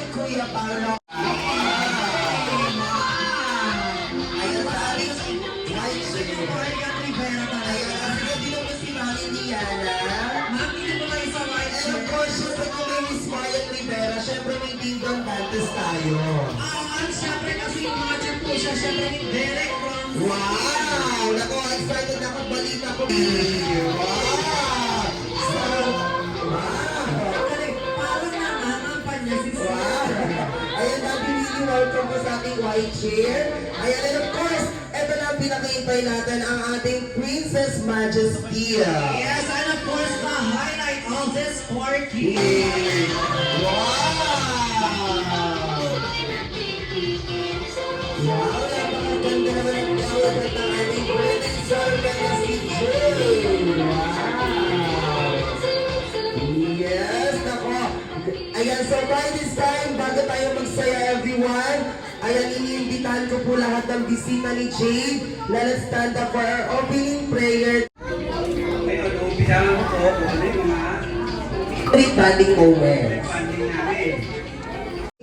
Kuya Paolo. Ayan, sabi ko, white shirt mo, Ayan Rivera talaga. Sige, di naman si Mami Diana. Mami, di mo kayo sa white shirt. And of course, syempre kung may Miss Wyatt Rivera, syempre may Dingdong Dantes tayo. Syempre kasi yung mga chat po siya, syempre ni Derek from... Wow! Naku, excited na akong balita ko. Wow! So, parang nangangampan niya si Wow! Ayan na, really welcome po sa ating white chair. Ayan, and of course, ito na ang pinakihintay natin, ang ating Princess Majesty. Yes, and of course, the highlight of this party. Wow! Wow, napakaganda naman ang outfit ng ating Princess Majesty. Wow! Yes, nako. Ayan, so by this time, bago tayo magsaya everyone, ayan, iniimbitahan ko po lahat ng bisita ni Jade. Let's stand up for our opening prayer. Ngayon, umpisahan ko po kung ano yung mga Three bonding moments. funding namin.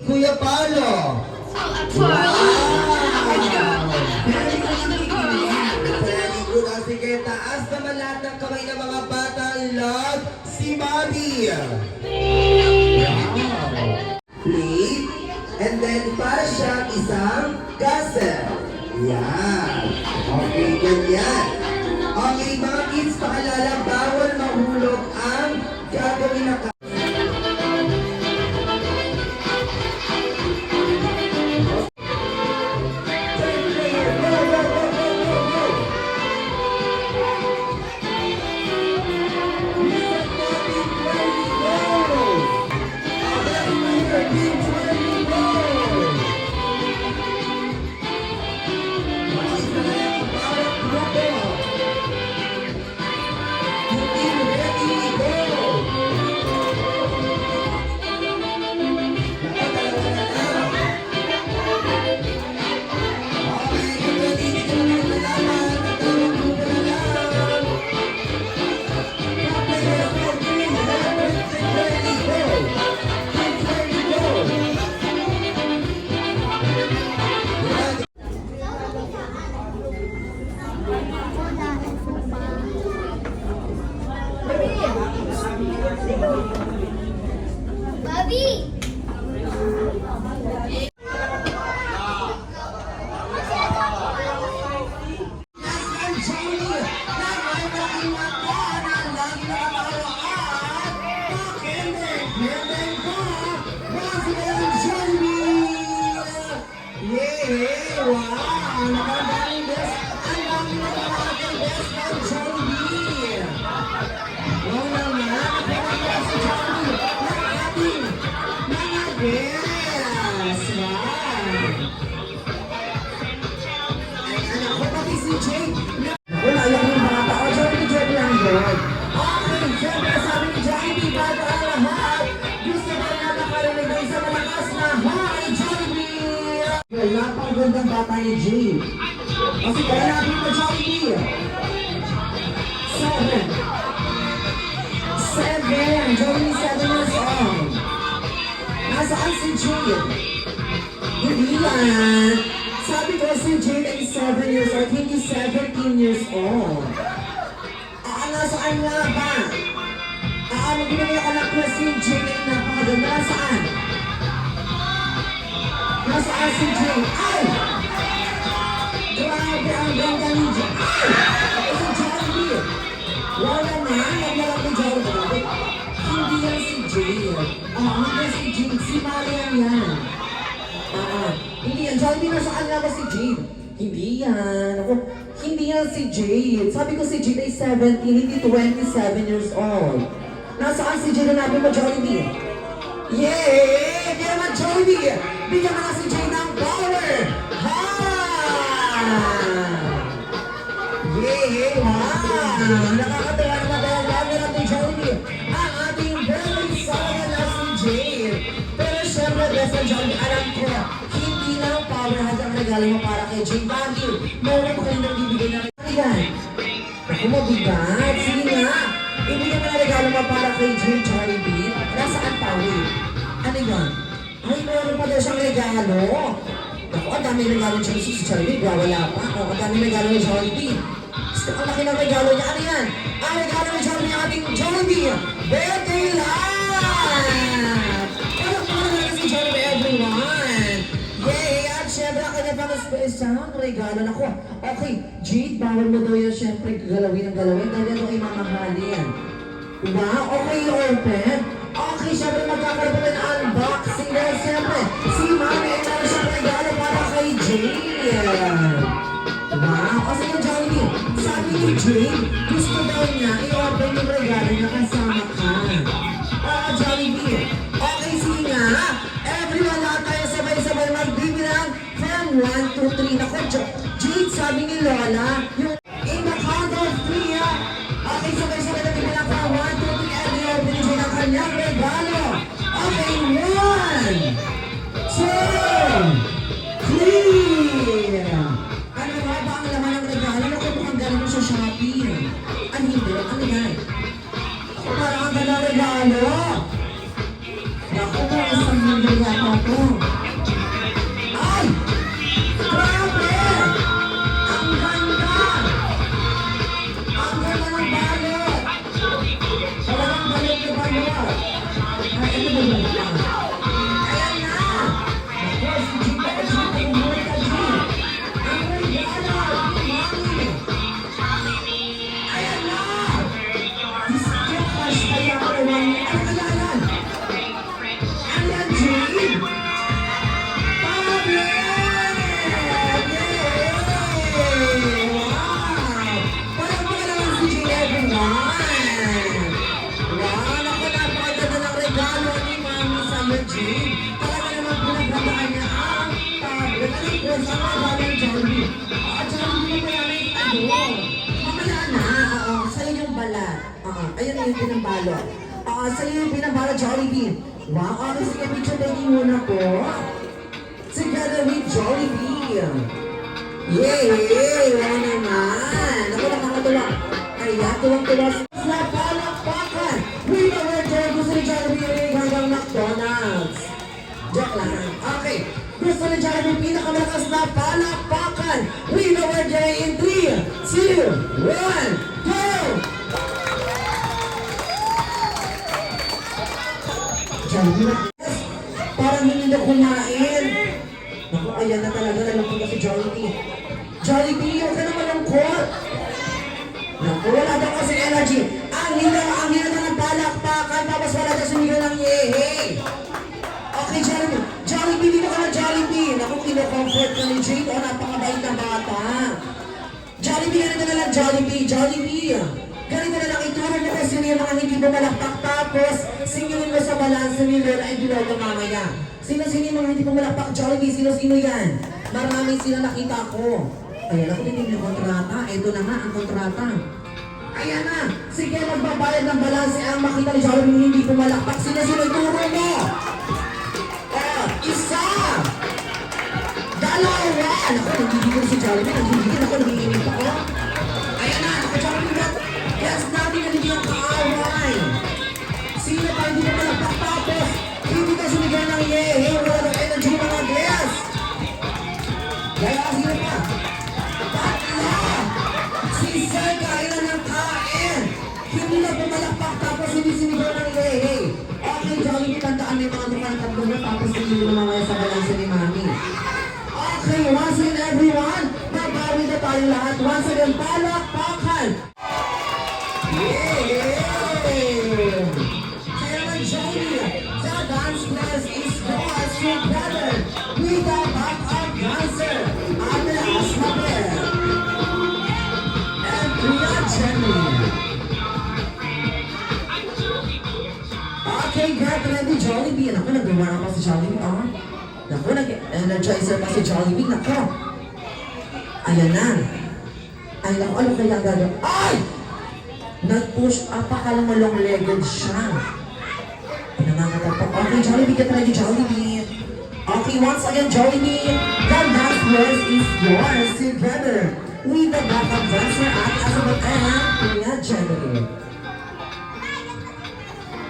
Kuya Paolo. Very good. O sige, taas naman lahat ng kamay ng mga bata. Love, si Bobby. Plate. And then, para siyang isang castle. Yan. Okay, ganyan. Okay, mga kids, paalala, bawal mahulog ang gagawin na Bobby! Wala lang yung mga tao. Sabi ni Jody lang yun. Okay, siyempre sabi ni Jody, bago ang lahat, gusto ko na nakarinig ng isang malakas na hi, Jody! Well, napakagandang bata ni Jay. Kasi kaya natin mo, Jody. 7. Jody, 7 years old. Nasaan si Jay? Hindi yan. Sabi ko si Jade ay 7 years old, hindi 17 years old. Nasaan nga ba? Magbibigay ako ng class ni Jade ay napakaganda. Nasaan? Nasaan si Jade? Ay! Grabe ang ganda ni Jade. Ay! Si Jollibee. Wala na, naglalak ni Jollibee. Hindi yan si Jade. Hindi si Jade. Si Marian yan. Hindi yan. Jollibee, nasaan nga ba si Jade? Hindi yan. Ako, hindi yan si Jade. Sabi ko si Jade ay 17, hindi 27 years old. Nasaan si Jade? Hanapin mo, Jollibee. Yay! Bigyan naman, Jollibee. Bigyan mo na si Jade ng power. Ha! Yay! Wow! Nakakatawa naman dahil lagi natin, Jollibee. Ang ating very solid na si Jade. Pero syempre, best friend Jollibee, alam ko, hindi lang powerhouse ang regalo mo para kay Jade. Bakit? Meron ko kayo nagbibigay na yan. Ako mabigat. Sige nga. Ibigay mo na regalo mo para kay Jade, Jollibee. Nasaan pa? Wait. Ano yan? Ay, meron pa daw siyang regalo. Naku, ang dami regalo siya si Jollibee. Wala pa. O, ang dami regalo ni Jollibee. Ang laki ng regalo niya. Ano yan? Ang regalo ni Jollibee ang ating Jollibee. Birthday Live! Ano pa naman si Jollibee, everyone? Yay! At syempre, ang kanya pa isang regalo. Naku, okay. Jade, bawal mo daw yan syempre galawin ang galawin. Dahil ano ay mamahalin. Wow, okay, open. Okay, syempre magkakaroon pa ng unboxing. Dahil syempre, si Mami ay meron siyang regalo para kay Jade. Wow, kasi yung Jollibee, sabi ni Jade, gusto daw niya i-open yung regalo niya kasama ka. Oo, Jollibee. Okay, sige nga. Everyone, lahat tayo sabay-sabay magbibilang from 1 to 3. Naku, Jade, sabi ni Lola, yung in the count of 3, okay, sabay-sabay na bibilang from 1 to 3. And i-open ni Jade ang kanyang regalo. Okay, 1, 2, 3. Ano nga ba ang laman ng regalo? Naku, mukhang galing mo sa Shopee. Ano hindi? Ano yan? Ako, parang ang ganda ng regalo. Naku, isang mundo yata ito. Ay! Grabe! Ang ganda! Ang ganda ng balot! Talagang balot na balot. Ay, ito ba yun? Ayan na! Naku, si Gita, ang muli ka, Gita. Ang regalo! Mami! Ayan na! Diyos ko, crush kaya ako naman. Ano kaya yan? Ano yan, Jade? Tablet! Yay! Wow! Parang mga naman si Jade, everyone! Wow! Naku, napakaganda ng regalo ni Mami sa'yo, Jade. Talaga naman pinaghandaan niya ang tablet. Ano yung kursa ng regalo ni Jollibee? At saka hindi mo kaya may ano. Mamaya na, oo, sa'yo yung balat. Oo, ayun yung pinambalot. Oo, sa'yo yung pinambalot, Jollibee. Wow, okay, sige, picture taking muna po. Together with Jollibee. Yay! Wow naman! Ako nakakatuwa. Kaya, tuwang-tuwa sa palakpakan. With our joy, gusto ni Jollibee hanggang McDonald's. Joke lang. Okay. Gusto ni Jollibee pinakamalakas na palakpakan. With our joy in 3, 2, 1, go! Jollibee. Parang hindi na kumain. Naku, ayan na talaga. Nalungkot na si Jollibee. Jollibee, huwag ka na malungkot. Naku, wala daw kasi energy. Ang hila na ng palakpakan. Tapos wala daw sumigaw ng yehey. Okay, Jollibee. Jollibee, dito ka na, Jollibee. Naku, kino-comfort ka ni Jade. O, napakabait na bata. Jollibee, ganito na lang, Jollibee. Jollibee. Ganito na lang, ituro mo kasi yung mga hindi pumalakpak. Tapos, singilin mo sa balansa ni Lola and Lola mamaya. Sino-sino yung mga hindi pumalakpak, Jollibee? Sino-sino yan? Maraming sila nakita ko. Ayan, ako din yung kontrata. Ito na nga, ang kontrata. Ayan na. Sige, magbabayad ng balanse ang makita ni Jollibee hindi pumalakpak. Sino-sino ituro mo? Isa! Dalawa! Naku, nagigigil si Jollibee. Nagigigil ako, nagigigil ako. Ayan na, naku, Jollibee. Yes, natin na hindi ang kaaway. Sino pa hindi pumalakpak tapos? Hindi ka sumigaw ng yehey. Wala ng energy mga guys. Kaya, sino pa? Tatlo! Si Sir, kain na ng kain. Hindi na pumalakpak tapos hindi sumigaw ng yehey. Okay, Jollibee, tandaan mo yung mga dumalatag doon tapos hindi mo mamaya sa balansa ni Mami. Okay, once again everyone, mabawi na tayo lahat. Once again, palakpakan! Yay! Kaya naman, Jollibee, the dance class is yours together with the backup dancer, Ate Asmabel and Priya Jenny. Okay, get ready, Jollibee. Naku, nag-warm pa si Jollibee, oh. Naku, nag-energizer pa si Jollibee. Naku. Ayan na. Ay, naku, ano kaya gagawin? Ay! Nag-push up pa, kala mo long-legged siya. Nangangatapok. Okay, Jollibee, get ready, Jollibee. Okay, once again, Jollibee, the last verse is yours together with the backup dancer at Asabot and Priya Jenny.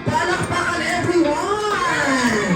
Palakpakan, everyone!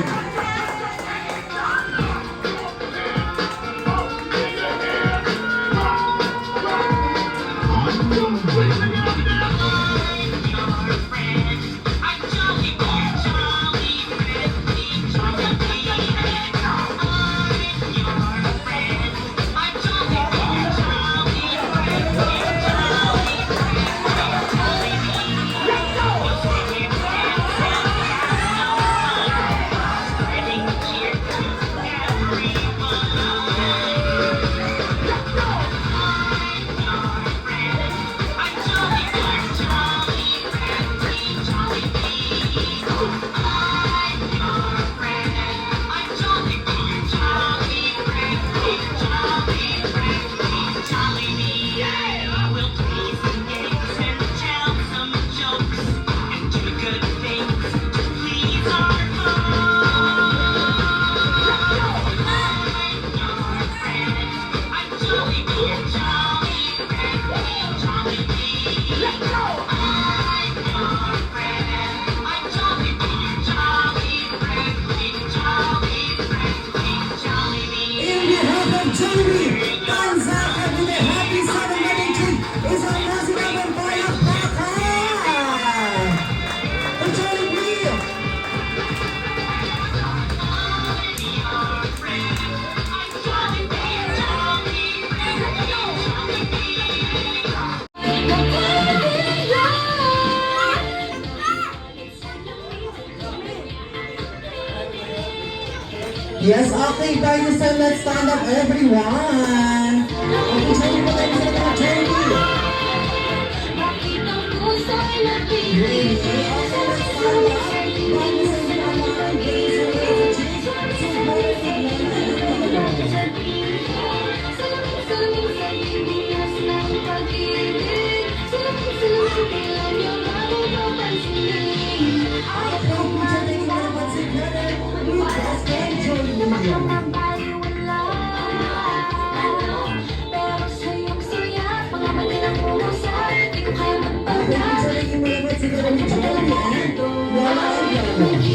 In behalf of Jollibee, Tanzania with a happy 7th is our President of Palakpakan! For Jollibee! Yes, okay, by this time, let's stand up, everyone! Okay, Jollibee, pagkakas na Jollibee! Okay, let's stand up. Wala